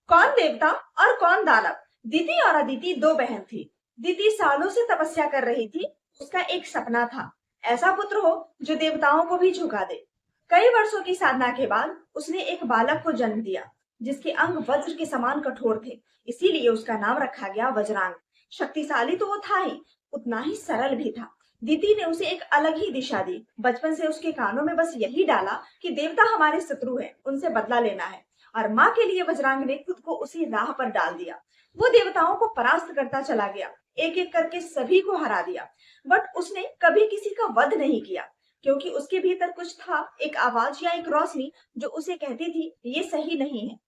कौन देवता और कौन दानव। दीति और अदिति दो बहन थी। दीति सालों से तपस्या कर रही थी। उसका एक सपना था, ऐसा पुत्र हो जो देवताओं को भी झुका दे। कई वर्षों की साधना के बाद उसने एक बालक को जन्म दिया, जिसके अंग वज्र के समान कठोर थे। इसीलिए उसका नाम रखा गया वज्रांग। शक्तिशाली तो वो था ही, उतना ही सरल भी था। दीति ने उसे एक अलग ही दिशा दी। बचपन से उसके कानों में बस यही डाला कि देवता हमारे शत्रु हैं, उनसे बदला लेना है। और माँ के लिए वज्रांग ने खुद को उसी राह पर डाल दिया। वो देवताओं को परास्त करता चला गया, एक एक करके सभी को हरा दिया। बट उसने कभी किसी का वध नहीं किया, क्योंकि उसके भीतर कुछ था, एक आवाज या एक रोशनी जो उसे कहती थी ये सही नहीं है।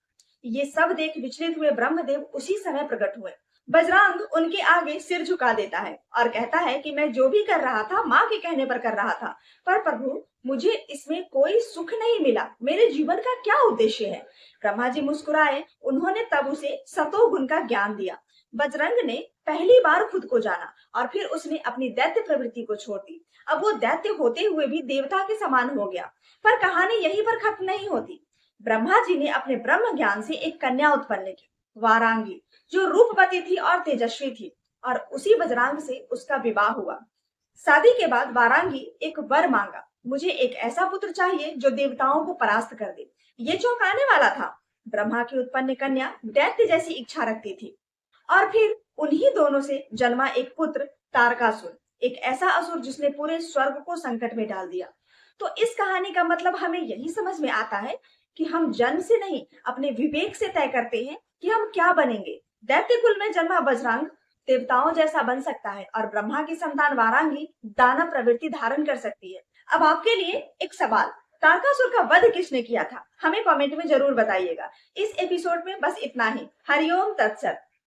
ये सब देख विचलित हुए ब्रह्मदेव उसी समय प्रकट हुए। बजरंग उनके आगे सिर झुका देता है और कहता है कि मैं जो भी कर रहा था माँ के कहने पर कर रहा था, पर प्रभु मुझे इसमें कोई सुख नहीं मिला। मेरे जीवन का क्या उद्देश्य है। ब्रह्मा जी मुस्कुराए। उन्होंने तब उसे सतोगुण का ज्ञान दिया। बजरंग ने पहली बार खुद को जाना और फिर उसने अपनी दैत्य प्रवृत्ति को छोड़ दी। अब वो दैत्य होते हुए भी देवता के समान हो गया। पर कहानी यहीं पर खत्म नहीं होती। ब्रह्मा जी ने अपने ब्रह्म ज्ञान से एक कन्या उत्पन्न की, वारांगी, जो रूपवती थी और तेजस्वी थी। और उसी बजरंग से उसका विवाह हुआ। शादी के बाद वारांगी एक वर मांगा, मुझे एक ऐसा पुत्र चाहिए जो देवताओं को परास्त कर दे। ये चौंकाने वाला था। ब्रह्मा की उत्पन्न कन्या दैत्य जैसी इच्छा रखती थी। और फिर उन्हीं दोनों से जन्मा एक पुत्र, तारकासुर, एक ऐसा असुर जिसने पूरे स्वर्ग को संकट में डाल दिया। तो इस कहानी का मतलब हमें यही समझ में आता है कि हम जन्म से नहीं, अपने विवेक से तय करते हैं कि हम क्या बनेंगे। दैत्य कुल में जन्मा बजरंग देवताओं जैसा बन सकता है और ब्रह्मा की संतान वारांगी दानव प्रवृत्ति धारण कर सकती है। अब आपके लिए एक सवाल, तारकासुर का वध किसने किया था? हमें कमेंट में जरूर बताइएगा। इस एपिसोड में बस इतना ही। हरिओम तत्सत।